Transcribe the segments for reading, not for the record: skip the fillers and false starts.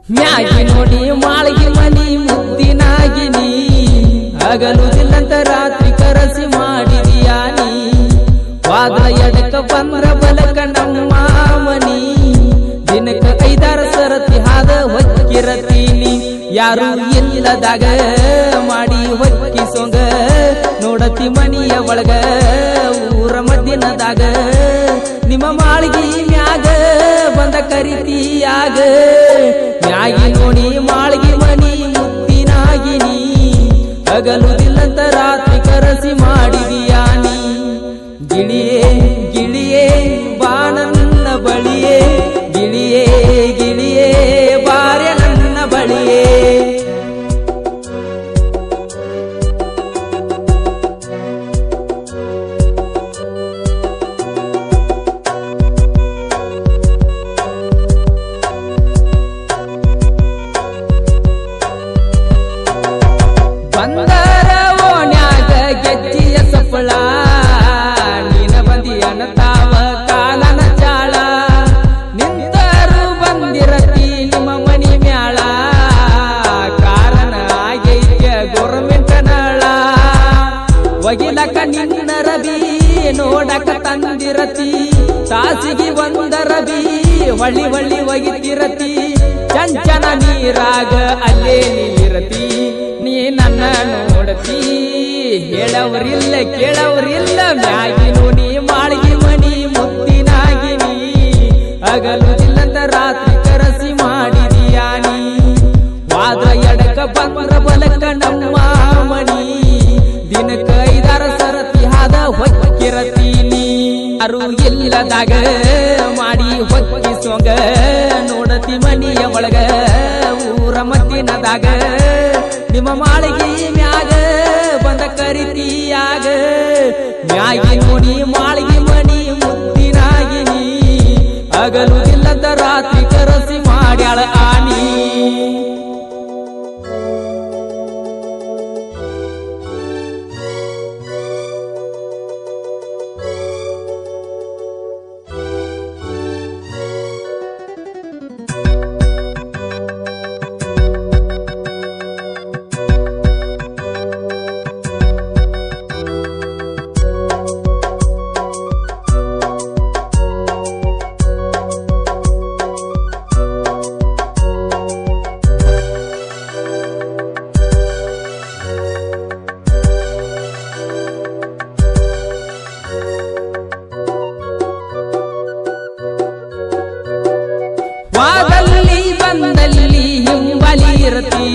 Maggi ನೋಡಿ ಮಾಳಿಗೆ ಮನಿ ಮುದ್ದಿನಾಗಿನಿ ಹಗಲುದಿಲ್ಲಂತ ರಾತ್ರಿ ಕರಸಿ ಮಾಡಿದೀಯಾ ನೀ ವಾದ ಎಡಕ ಬಂದ್ರ ಬಲಕ ನಮ್ಮ ಮನಿ ದಿನಕ್ಕ 5-6 ಸರತಿ ಹಾದ ಹೊಕ್ಕಿರತೀನಿ ಯಾರು ಇಲ್ಲದಾಗ ಮಾಡಿ ಹೊಕ್ಕಿ ಸೊಂಗ ನೋಡತಿ ಮನಿಯ ಒಳಗ ಊರ ಮದ್ದಿನದಾಗ ನಿಮ್ಮ ಮಾಳಿಗೆ ಮ್ಯಾಗ ಬಂದ ಕರಿತೀಯಾಗ ಮ್ಯಾಗಿ ನೋಡಿ ಮಾಳಿಗೆ ಮನಿ ಮುತ್ತಿನಾಗಿನಿ ಹಗಲುದಿಲ್ಲಂತ ರಾತ್ರಿ ಕರಸಿ ಮಾಡಿದೀಯಾ ನೀ ಗಿಳಿಯೇ ಗಿಳಿಯೇ ಬಾ ನನ್ನ ಬಳಿಯೇ ಗಿಳಿಯೇ ಗಿಳಿಯೇ ಬಾರ್ಯ ನನ್ನ ಬಳಿಯೇ ಬಂದರ ಓಣ್ಯಾಗ ಗೆಜ್ಜಿಯ ಸಪ್ಪಳ ನೀನ ಬಂದಿಯನ ತಾವ ಕಾಲನ ಚಾಳ ನಿಂತರು ಬಂದಿರತಿ ನಿಮ್ಮ ಮನಿ ಮ್ಯಾಳ ಕಾರಣ ಆಗೈತ್ಯ ಗೋರ್ಮೆಂಟ್ ನಳ ಒಗಿಲಕ ನಿನ್ನ ರಬಿ ನೋಡಕ ತಂದಿರತಿ ತಾಸಿಗೆ ಒಂದ ರಬಿ ಹೊಳ್ಳಿ ಹೊಳ್ಳಿ ಒಗಿತಿರತಿ ಚಂಚನ ನೀರಾಗ ಅಲ್ಲೇ ನೀರತಿ ನೀ ನನ್ನ ನೋಡತಿ ಹೇಳವ್ರಿಲ್ಲ ಕೇಳವ್ರಿಲ್ಲ ಮ್ಯಾಗಿನು ನೀ ಮಾಳಿಗೆ ಮನಿ ಮುತ್ತಿನಾಗಿನಿ ಹಗಲುದಿಲ್ಲಂತ ರಾತ್ರಿ ಕರಸಿ ಮಾಡಿದೀಯಾ ನೀ ವಾದ್ರ ಎಡಕ ಬಂದ್ರ ಬಲಕ ನಮ್ಮ ಮನಿ ದಿನಕ್ಕ 5-6 ಸರತಿ ಹಾದ ಹೊಕ್ಕಿರತೀನಿ ಯಾರು ಇಲ್ಲದಾಗ ಮಾಡಿ ಹೊಕ್ಕಿ ಸೊಂಗ ನೋಡತಿ ಮನಿಯ ಒಳಗ ಊರ ಮದ್ದಿನದಾಗ ನಿಮ್ಮ ಮಾಳಿಗೆ ಮ್ಯಾಗ ಬಂದ ಕರಿತೀಯಾಗ ಮ್ಯಾಗಿ ನೋಡಿ ಮಾಳಿಗೆ ಮನಿ ಮುತ್ತಿನಾಗಿನಿ ಹಗಲುದಿಲ್ಲದ ರಾತ್ರಿ ಕರಸಿ ಮಾಡ್ಯಾಳ ಆನಿ ವಾದಲ್ಲಿ ಬಂದಲ್ಲಿ ಹಿಂಬಲಿ ಇರತಿ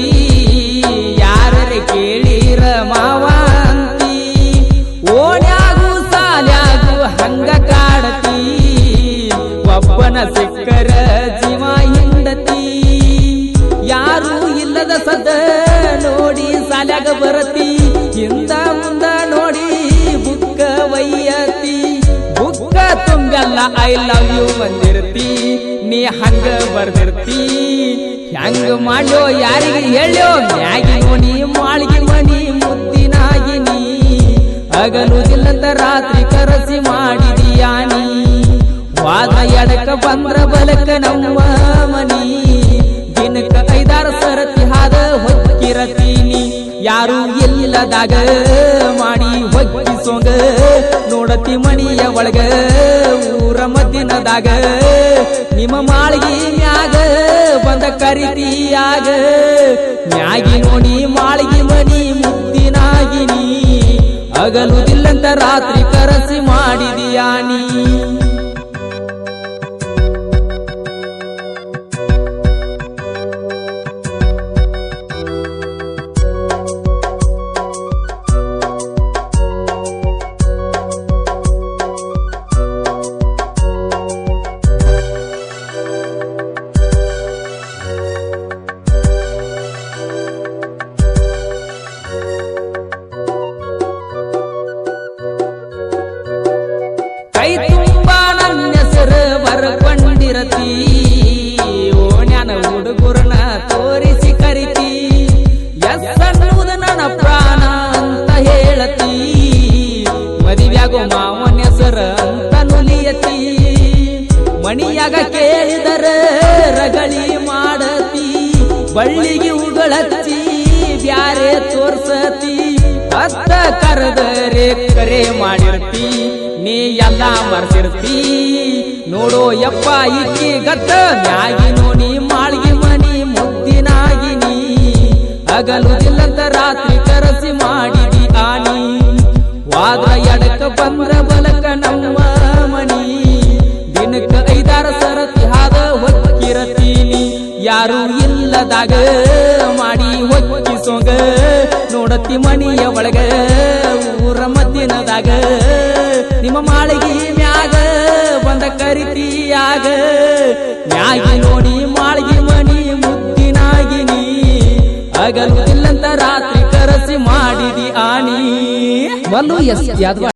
ಯಾರರೆ ಕೇಳಿರ ಮಾವಂತಿ ಓಣ್ಯಾಗು ಸಾಲ್ಯಾಗು ಹಂಗ ಕಾಡತಿ ಒಬ್ಬನ ಸಿಕ್ಕರ ಜೀವ ಹಿಂಡತಿ ಯಾರು ಇಲ್ಲದ ಸದ ನೋಡಿ ಸಾಲ್ಯಾಗ ಬರತಿ ಹಿಂದ ಮುಂದ ನೋಡಿ ಬುಕ್ಕ ವೈಯತಿ ಬುಕ್ಕ ತುಂಬಲ್ಲ ಐ ಲವ್ ಯು ಬಂದಿರ್ತಿ ನೀ ಹಂಗ ಬರ್ದಿರ್ತಿ ಹೆಂಗ ಮಾಡ್ಯೋ ಯಾರಿಗೆ ಹೇಳ್ಯೋ ಮ್ಯಾಗಿ ನೋಡಿ ಮಾಳಿಗೆ ಮನಿ ಮುತ್ತಿನಾಗಿನಿ ಹಗಲುದಿಲ್ಲಂತ ರಾತ್ರಿ ಕರಸಿ ಮಾಡಿದೀಯಾ ನೀ ವಾದ ಎಡಕ ಬಂದ್ರ ಬಲಕ ನಮ್ಮ ಮನಿ ದಿನಕ್ಕ 5-6 ಸರತಿ ಹಾದ ಹೊಕ್ಕಿರತೀನಿ ಯಾರು ಇಲ್ಲದಾಗ ಮಾಡಿ ಹೊಕ್ಕಿ ಸೊಂಗ ನೋಡತಿ ಮನಿಯ ಒಳಗ ಊರ ಮದ್ದಿನದಾಗ ನಿಮ್ಮ ಮಾಳಿಗೆ ಮ್ಯಾಗ ಬಂದ ಕರಿತೀಯಾಗ ಮ್ಯಾಗಿ ನೋಡಿ ಮಾಳಿಗೆ ಮನಿ ಮುತ್ತಿನಾಗಿನಿ ಹಗಲುದಿಲ್ಲಂತ ರಾತ್ರಿ ಕರಸಿ ಮಾಡಿದೀಯಾ ನೀ ಕೈ ತುಂಬ ನನ್ನ ಹೆಸರು ಬರ್ಕೊಂಡಿರತಿ ಓಣ್ಯಾನ ಹುಡುಗರನ್ನ ತೋರಿಸಿ ಕರಿತಿ ಎಸ್ ಅನ್ನುವುದು ನನ್ನ ಪ್ರಾಣ ಅಂತ ಹೇಳತಿ ಮದುವೆಯಾಗೋ ಮಾವನ ಹೆಸರ ಅಂತ ನುಲಿಯತಿ ಮಣಿಯಾಗ ಕೇಳಿದರ ರಗಳಿ ಮಾಡತಿ ಬಳ್ಳಿಗೆ ಉಗಳತ್ತಿ ಬ್ಯಾರೆ ತೋರ್ಸತಿ ಅತ್ತ ಕರೆದರೆ ಕರೆ ಮಾಡಿರ್ತಿ ನೀ ಎಲ್ಲ ಮರ್ತಿರ್ತಿ ನೋಡೋ ಯಪ್ಪ ಇಕ್ಕಿ ಗತ್ತ ಮ್ಯಾಗಿನೋ ನೀ ಮಾಳ್ಗಿ ಮನಿ ಮುದ್ದಿನಾಗಿನಿ ಹಗಲುದಿಲ್ಲಂತ ರಾತ್ರಿ ಕರಸಿ ಮಾಡಿದಿ ಆನಿ ವಾದ್ರ ಎಡಕ ಬಂದ್ರ ಬಲಕ ನಮ್ಮ ಮನಿ ದಿನಕ್ಕ 5-6 ಸರತಿ ಹಾದ ಹೊಕ್ಕಿರತೀನಿ ಯಾರು ಇಲ್ಲದಾಗ ಮಾಡಿ ಹೊಕ್ಕಿಸೋಂಗ ನೋಡತಿ ಮನಿಯ ಒಳಗ ಊರ ಮದ್ದಿನದಾಗ ನಿಮ್ಮ ಮಾಳಿಗೆ ಮ್ಯಾಗ ಬಂದ ಕರಿತಿಯಾಗ ಮ್ಯಾಗಿ ನೋಡಿ ಮಾಳಿಗೆ ಮನಿ ಮುದ್ದಿನಾಗಿನಿ ಹಗಲುದಿಲ್ಲಂತ ರಾತ್ರಿ ಕರಸಿ ಮಾಡಿದಿ ಆನಿ.